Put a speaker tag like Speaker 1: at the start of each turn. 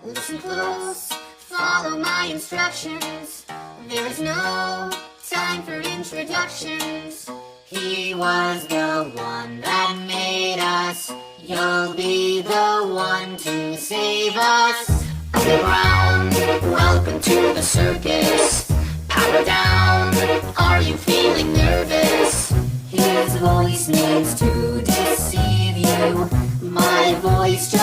Speaker 1: Listen close, follow my instructions. There is no time for introductions. He was the one that made us. You'll be the one to save us. Underground, welcome to the circus. Power down, are you feeling nervous? His voice needs to deceive you. My voice just